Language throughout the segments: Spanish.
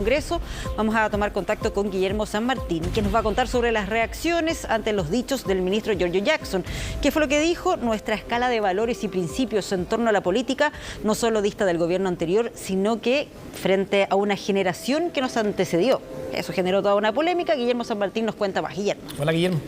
Congreso. Vamos a tomar contacto con Guillermo San Martín, que nos va a contar sobre las reacciones ante los dichos del ministro Giorgio Jackson. ¿Qué fue lo que dijo? Nuestra escala de valores y principios en torno a la política no solo dista del gobierno anterior, sino que frente a una generación que nos antecedió. Eso generó toda una polémica. Guillermo San Martín nos cuenta más. Guillermo. Hola, Guillermo.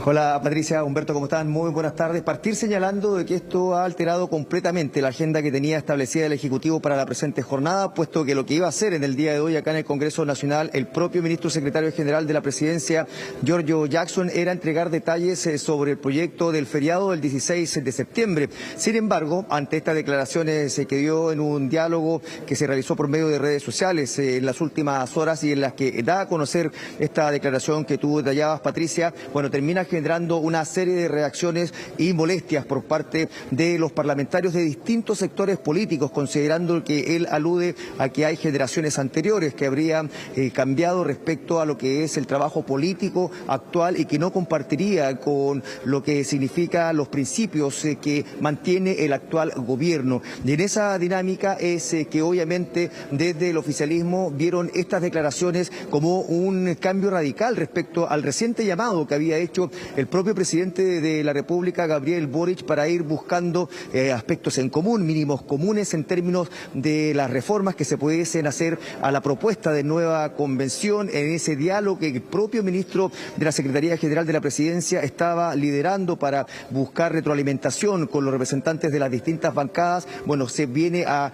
Hola Patricia, Humberto, ¿cómo están? Muy buenas tardes. Partir señalando de que esto ha alterado completamente la agenda que tenía establecida el Ejecutivo para la presente jornada, puesto que lo que iba a hacer en el día de hoy acá en el Congreso Nacional el propio ministro secretario general de la Presidencia, Giorgio Jackson, era entregar detalles sobre el proyecto del feriado del 16 de septiembre. Sin embargo, ante estas declaraciones que dio en un diálogo que se realizó por medio de redes sociales en las últimas horas y en las que da a conocer esta declaración que tú detallabas, Patricia, bueno, termina generando una serie de reacciones y molestias por parte de los parlamentarios de distintos sectores políticos, considerando que él alude a que hay generaciones anteriores que habrían cambiado respecto a lo que es el trabajo político actual y que no compartiría con lo que significa los principios que mantiene el actual gobierno. Y en esa dinámica es que obviamente desde el oficialismo vieron estas declaraciones como un cambio radical respecto al reciente llamado que había hecho el propio presidente de la República, Gabriel Boric, para ir buscando aspectos en común, mínimos comunes en términos de las reformas que se pudiesen hacer a la propuesta de nueva convención, en ese diálogo que el propio ministro de la Secretaría General de la Presidencia estaba liderando para buscar retroalimentación con los representantes de las distintas bancadas. Bueno, se viene a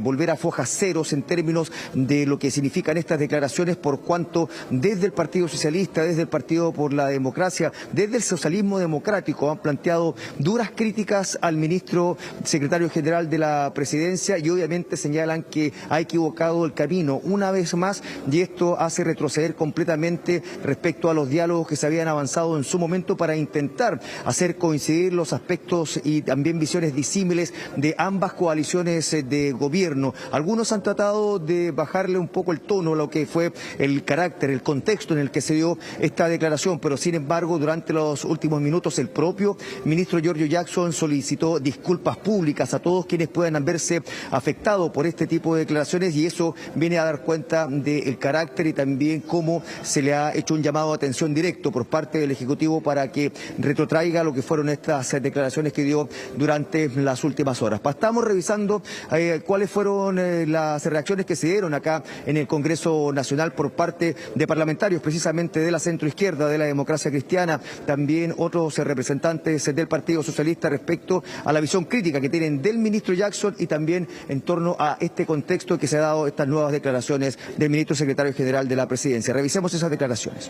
volver a fojas ceros en términos de lo que significan estas declaraciones, por cuanto desde el Partido Socialista, desde el Partido por la Democracia, desde el socialismo democrático han planteado duras críticas al ministro secretario general de la Presidencia y obviamente señalan que ha equivocado el camino una vez más, y esto hace retroceder completamente respecto a los diálogos que se habían avanzado en su momento para intentar hacer coincidir los aspectos y también visiones disímiles de ambas coaliciones de gobierno. Algunos han tratado de bajarle un poco el tono a lo que fue el carácter, el contexto en el que se dio esta declaración, pero sin embargo durante los últimos minutos el propio ministro Giorgio Jackson solicitó disculpas públicas a todos quienes puedan verse afectados por este tipo de declaraciones, y eso viene a dar cuenta del carácter y también cómo se le ha hecho un llamado de atención directo por parte del Ejecutivo para que retrotraiga lo que fueron estas declaraciones que dio durante las últimas horas. Estamos revisando cuáles fueron las reacciones que se dieron acá en el Congreso Nacional por parte de parlamentarios precisamente de la centroizquierda, de la Democracia Cristiana, también otros representantes del Partido Socialista respecto a la visión crítica que tienen del ministro Jackson y también en torno a este contexto que se ha dado estas nuevas declaraciones del ministro secretario general de la Presidencia. Revisemos esas declaraciones.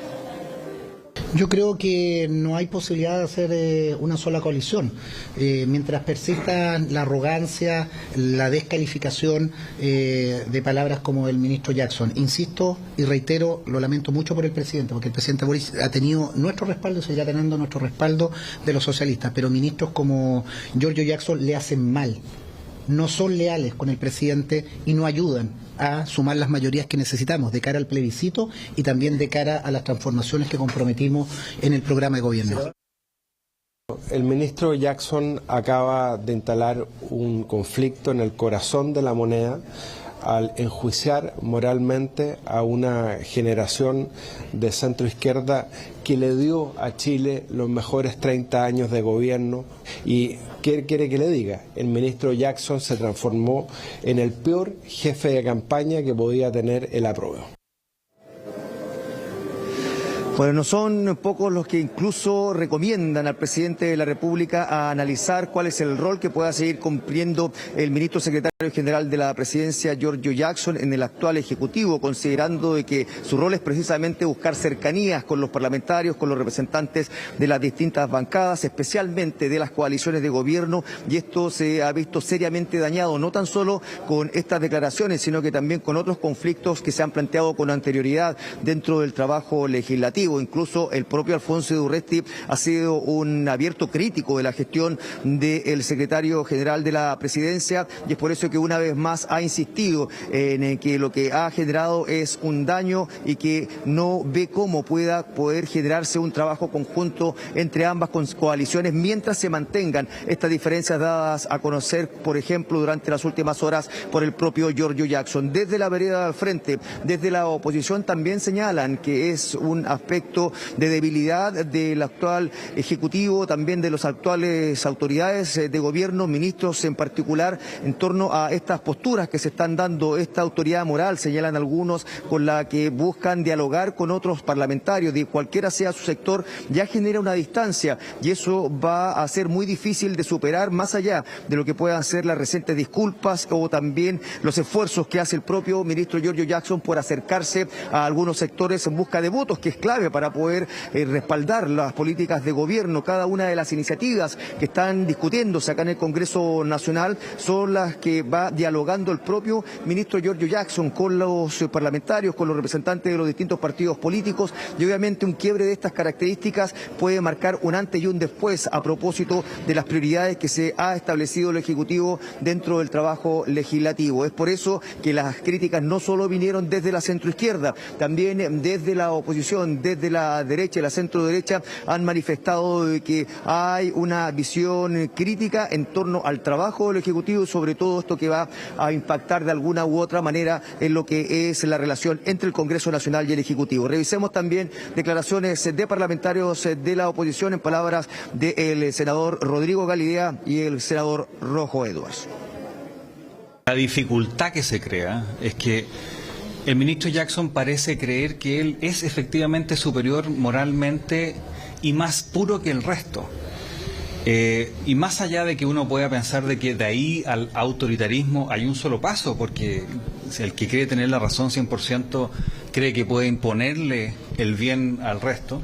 Yo creo que no hay posibilidad de hacer una sola coalición. Mientras persista la arrogancia, la descalificación de palabras como el ministro Jackson. Insisto y reitero, lo lamento mucho por el presidente, porque el presidente Boris ha tenido nuestro respaldo y seguirá teniendo nuestro respaldo de los socialistas, pero ministros como Giorgio Jackson le hacen mal. No son leales con el presidente y no ayudan a sumar las mayorías que necesitamos de cara al plebiscito y también de cara a las transformaciones que comprometimos en el programa de gobierno. El ministro Jackson acaba de instalar un conflicto en el corazón de la moneda al enjuiciar moralmente a una generación de centroizquierda que le dio a Chile los mejores 30 años de gobierno. ¿Y qué quiere que le diga? El ministro Jackson se transformó en el peor jefe de campaña que podía tener el apruebo. Bueno, no son pocos los que incluso recomiendan al presidente de la República a analizar cuál es el rol que pueda seguir cumpliendo el ministro secretario general de la Presidencia, Giorgio Jackson, en el actual Ejecutivo, considerando de que su rol es precisamente buscar cercanías con los parlamentarios, con los representantes de las distintas bancadas, especialmente de las coaliciones de gobierno, y esto se ha visto seriamente dañado, no tan solo con estas declaraciones, sino que también con otros conflictos que se han planteado con anterioridad dentro del trabajo legislativo. legislativo. Incluso el propio Alfonso Urresti ha sido un abierto crítico de la gestión del secretario general de la presidencia, y es por eso que una vez más ha insistido en que lo que ha generado es un daño y que no ve cómo poder generarse un trabajo conjunto entre ambas coaliciones mientras se mantengan estas diferencias dadas a conocer, por ejemplo, durante las últimas horas por el propio Giorgio Jackson. Desde la vereda al frente, desde la oposición también señalan que es un aspecto de debilidad del actual Ejecutivo, también de las actuales autoridades de gobierno, ministros en particular, en torno a estas posturas que se están dando, esta autoridad moral, señalan algunos, con la que buscan dialogar con otros parlamentarios, de cualquiera sea su sector, ya genera una distancia, y eso va a ser muy difícil de superar, más allá de lo que puedan ser las recientes disculpas o también los esfuerzos que hace el propio ministro Giorgio Jackson por acercarse a algunos sectores en busca de votos, que es clave para poder respaldar las políticas de gobierno. Cada una de las iniciativas que están discutiéndose acá en el Congreso Nacional son las que va dialogando el propio ministro Giorgio Jackson con los parlamentarios, con los representantes de los distintos partidos políticos, y obviamente un quiebre de estas características puede marcar un antes y un después a propósito de las prioridades que se ha establecido el Ejecutivo dentro del trabajo legislativo. Es por eso que las críticas no solo vinieron desde la centroizquierda, también desde la oposición, desde la derecha y la centroderecha han manifestado que hay una visión crítica en torno al trabajo del Ejecutivo y sobre todo esto que va a impactar de alguna u otra manera en lo que es la relación entre el Congreso Nacional y el Ejecutivo. Revisemos también declaraciones de parlamentarios de la oposición en palabras del senador Rodrigo Galilea y el senador Rojo Edwards. La dificultad que se crea es que el ministro Jackson parece creer que él es efectivamente superior moralmente y más puro que el resto. Y más allá de que uno pueda pensar de que de ahí al autoritarismo hay un solo paso, porque el que cree tener la razón 100% cree que puede imponerle el bien al resto.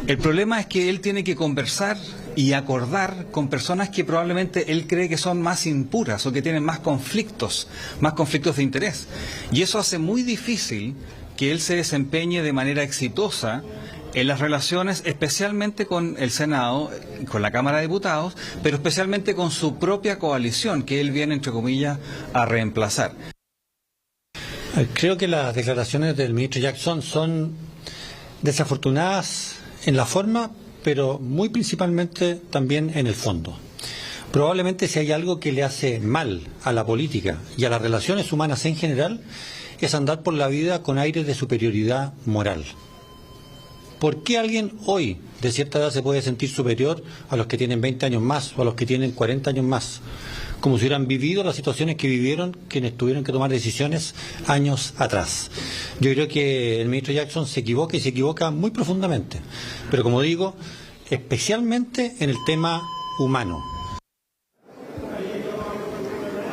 El problema es que él tiene que conversar y acordar con personas que probablemente él cree que son más impuras o que tienen más conflictos de interés. Y eso hace muy difícil que él se desempeñe de manera exitosa en las relaciones, especialmente con el Senado, con la Cámara de Diputados, pero especialmente con su propia coalición, que él viene, entre comillas, a reemplazar. Creo que las declaraciones del ministro Jackson son desafortunadas en la forma, pero muy principalmente también en el fondo. Probablemente si hay algo que le hace mal a la política y a las relaciones humanas en general, es andar por la vida con aires de superioridad moral. ¿Por qué alguien hoy de cierta edad se puede sentir superior a los que tienen 20 años más o a los que tienen 40 años más? Como si hubieran vivido las situaciones que vivieron quienes tuvieron que tomar decisiones años atrás. Yo creo que el ministro Jackson se equivoca y se equivoca muy profundamente, pero como digo, especialmente en el tema humano.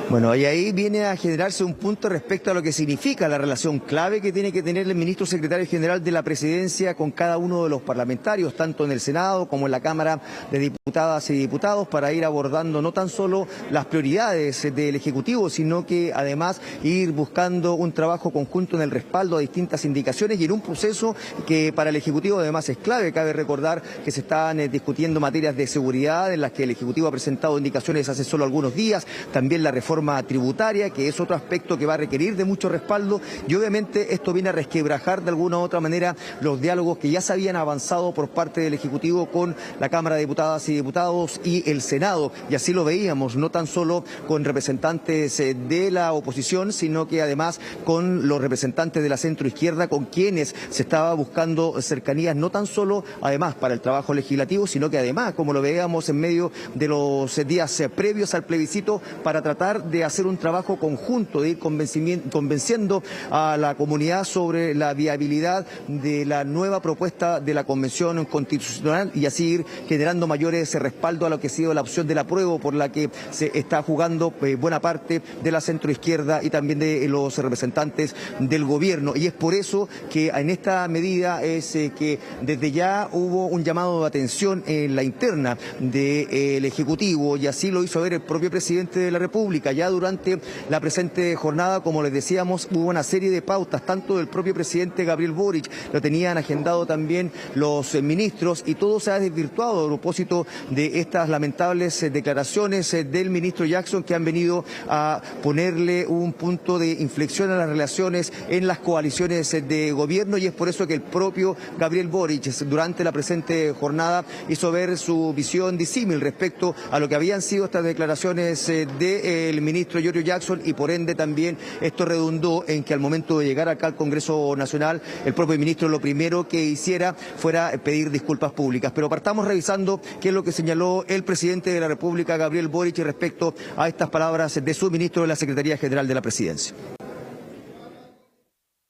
Bueno, y ahí viene a generarse un punto respecto a lo que significa la relación clave que tiene que tener el ministro secretario general de la presidencia con cada uno de los parlamentarios, tanto en el Senado como en la Cámara de Diputadas y Diputados, para ir abordando no tan solo las prioridades del Ejecutivo, sino que además ir buscando un trabajo conjunto en el respaldo a distintas indicaciones y en un proceso que para el Ejecutivo además es clave. Cabe recordar que se están discutiendo materias de seguridad en las que el Ejecutivo ha presentado indicaciones hace solo algunos días, también la reforma tributaria, que es otro aspecto que va a requerir de mucho respaldo, y obviamente esto viene a resquebrajar de alguna u otra manera los diálogos que ya se habían avanzado por parte del Ejecutivo con la Cámara de Diputadas y Diputados y el Senado, y así lo veíamos, no tan solo con representantes de la oposición, sino que además con los representantes de la centroizquierda, con quienes se estaba buscando cercanías, no tan solo además para el trabajo legislativo, sino que además, como lo veíamos en medio de los días previos al plebiscito, para tratar de hacer un trabajo conjunto, de ir convenciendo a la comunidad sobre la viabilidad de la nueva propuesta de la Convención Constitucional y así ir generando mayores respaldo a lo que ha sido la opción del apruebo, por la que se está jugando buena parte de la centroizquierda y también de los representantes del gobierno. Y es por eso que en esta medida es que desde ya hubo un llamado de atención en la interna del Ejecutivo, y así lo hizo ver el propio presidente de la República, Ya durante la presente jornada, como les decíamos, hubo una serie de pautas, tanto del propio presidente Gabriel Boric, lo tenían agendado también los ministros, y todo se ha desvirtuado a propósito de estas lamentables declaraciones del ministro Jackson, que han venido a ponerle un punto de inflexión a las relaciones en las coaliciones de gobierno, y es por eso que el propio Gabriel Boric durante la presente jornada hizo ver su visión disímil respecto a lo que habían sido estas declaraciones del ministro Giorgio Jackson, y por ende también esto redundó en que al momento de llegar acá al Congreso Nacional, el propio ministro lo primero que hiciera fuera pedir disculpas públicas. Pero partamos revisando qué es lo que señaló el presidente de la República, Gabriel Boric, respecto a estas palabras de su ministro de la Secretaría General de la Presidencia.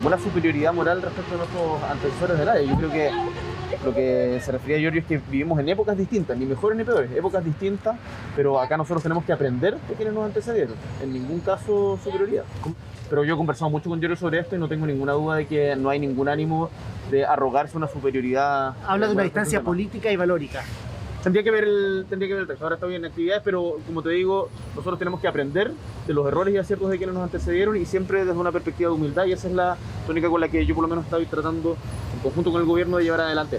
Una superioridad moral respecto a nuestros antecesores del área. Yo creo que lo que se refería a Giorgio es que vivimos en épocas distintas, ni mejores ni peores, épocas distintas, pero acá nosotros tenemos que aprender de quienes nos antecedieron. En ningún caso superioridad. Pero yo he conversado mucho con Giorgio sobre esto y no tengo ninguna duda de que no hay ningún ánimo de arrogarse una superioridad. Habla de una distancia política y valórica. Tendría que ver el texto. Ahora está bien en actividades, pero como te digo, nosotros tenemos que aprender de los errores y aciertos de quienes nos antecedieron, y siempre desde una perspectiva de humildad, y esa es la tónica con la que yo por lo menos estoy tratando en conjunto con el gobierno de llevar adelante.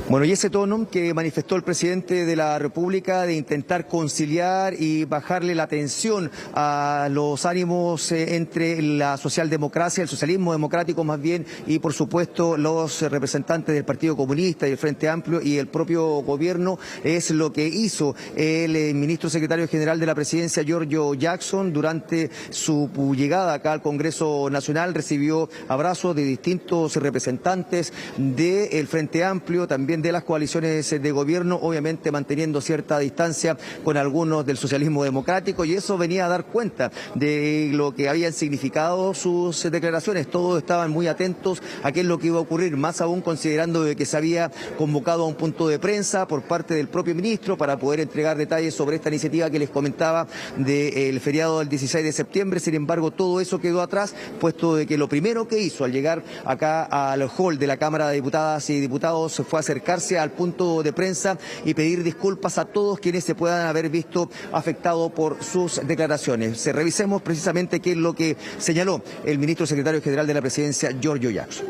Bueno, y ese tono que manifestó el presidente de la República de intentar conciliar y bajarle la tensión a los ánimos entre la socialdemocracia, el socialismo democrático más bien, y por supuesto los representantes del Partido Comunista y el Frente Amplio y el propio gobierno, es lo que hizo el ministro secretario general de la Presidencia, Giorgio Jackson. Durante su llegada acá al Congreso Nacional recibió abrazos de distintos representantes del Frente Amplio, también de las coaliciones de gobierno, obviamente manteniendo cierta distancia con algunos del socialismo democrático, y eso venía a dar cuenta de lo que habían significado sus declaraciones. Todos estaban muy atentos a qué es lo que iba a ocurrir, más aún considerando de que se había convocado a un punto de prensa por parte del propio ministro para poder entregar detalles sobre esta iniciativa que les comentaba del feriado del 16 de septiembre. Sin embargo, todo eso quedó atrás, puesto de que lo primero que hizo al llegar acá al hall de la Cámara de Diputadas y Diputados fue acercarse al punto de prensa y pedir disculpas a todos quienes se puedan haber visto afectados por sus declaraciones. Revisemos precisamente qué es lo que señaló el ministro secretario general de la Presidencia, Giorgio Jackson.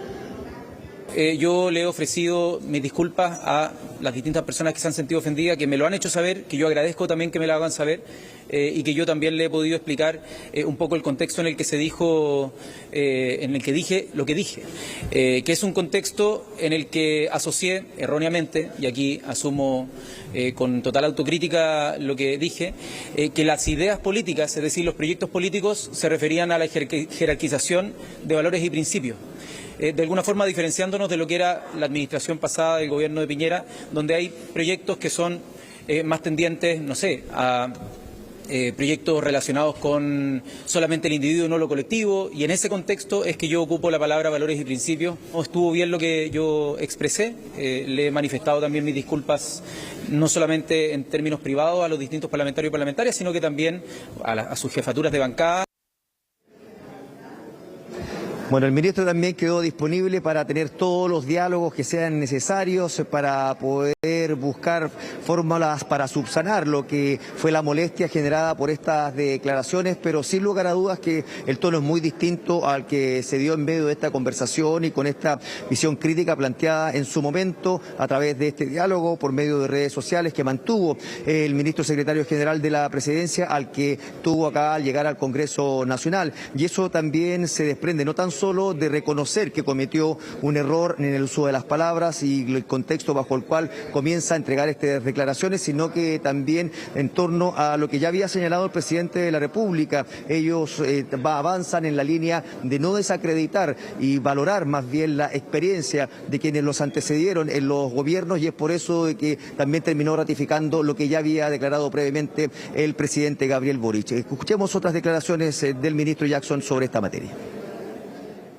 Yo le he ofrecido mis disculpas a las distintas personas que se han sentido ofendidas, que me lo han hecho saber, que yo agradezco también que me lo hagan saber, y que yo también le he podido explicar un poco el contexto en el que se dijo, en el que dije lo que dije, que es un contexto en el que asocié erróneamente, y aquí asumo con total autocrítica lo que dije, que las ideas políticas, es decir, los proyectos políticos, se referían a la jerarquización de valores y principios. De alguna forma diferenciándonos de lo que era la administración pasada del gobierno de Piñera, donde hay proyectos que son más tendientes, no sé, a proyectos relacionados con solamente el individuo y no lo colectivo, y en ese contexto es que yo ocupo la palabra valores y principios. No estuvo bien lo que yo expresé, le he manifestado también mis disculpas, no solamente en términos privados a los distintos parlamentarios y parlamentarias, sino que también a sus jefaturas de bancada. Bueno, el ministro también quedó disponible para tener todos los diálogos que sean necesarios para poder buscar fórmulas para subsanar lo que fue la molestia generada por estas declaraciones, pero sin lugar a dudas que el tono es muy distinto al que se dio en medio de esta conversación y con esta visión crítica planteada en su momento a través de este diálogo por medio de redes sociales que mantuvo el ministro secretario general de la Presidencia, al que tuvo acá al llegar al Congreso Nacional. Y eso también se desprende no tan solo de reconocer que cometió un error en el uso de las palabras y el contexto bajo el cual comienza a entregar estas declaraciones, sino que también en torno a lo que ya había señalado el presidente de la República. Ellos avanzan en la línea de no desacreditar y valorar más bien la experiencia de quienes los antecedieron en los gobiernos, y es por eso de que también terminó ratificando lo que ya había declarado previamente el presidente Gabriel Boric. Escuchemos otras declaraciones del ministro Jackson sobre esta materia.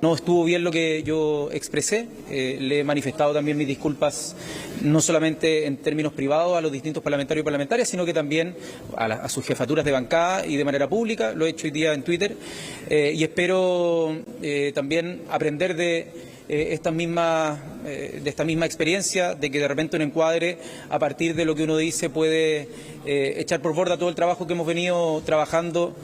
No estuvo bien lo que yo expresé, le he manifestado también mis disculpas, no solamente en términos privados a los distintos parlamentarios y parlamentarias, sino que también a sus jefaturas de bancada y de manera pública, lo he hecho hoy día en Twitter, y espero también aprender de de esta misma experiencia, de que de repente un encuadre, a partir de lo que uno dice, puede echar por borda todo el trabajo que hemos venido trabajando.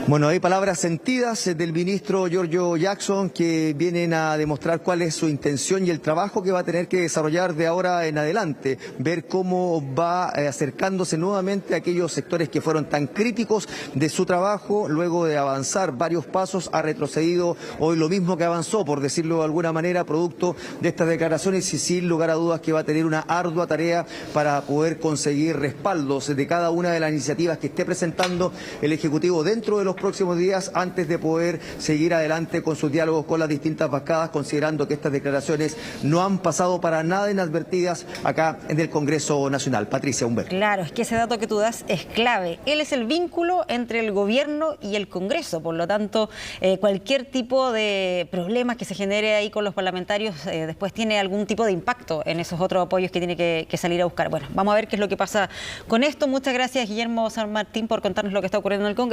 Bueno, hay palabras sentidas del ministro Giorgio Jackson que vienen a demostrar cuál es su intención y el trabajo que va a tener que desarrollar de ahora en adelante. Ver cómo va acercándose nuevamente a aquellos sectores que fueron tan críticos de su trabajo. Luego de avanzar varios pasos, ha retrocedido hoy lo mismo que avanzó, por decirlo de alguna manera, producto de estas declaraciones, y sin lugar a dudas que va a tener una ardua tarea para poder conseguir respaldos de cada una de las iniciativas que esté presentando el Ejecutivo dentro de los próximos días, antes de poder seguir adelante con sus diálogos con las distintas bancadas, considerando que estas declaraciones no han pasado para nada inadvertidas acá en el Congreso Nacional. Patricia, Humberto. Claro, es que ese dato que tú das es clave. Él es el vínculo entre el gobierno y el Congreso, por lo tanto, cualquier tipo de problema que se genere ahí con los parlamentarios después tiene algún tipo de impacto en esos otros apoyos que tiene que salir a buscar. Bueno, vamos a ver qué es lo que pasa con esto. Muchas gracias, Guillermo San Martín, por contarnos lo que está ocurriendo en el Congreso.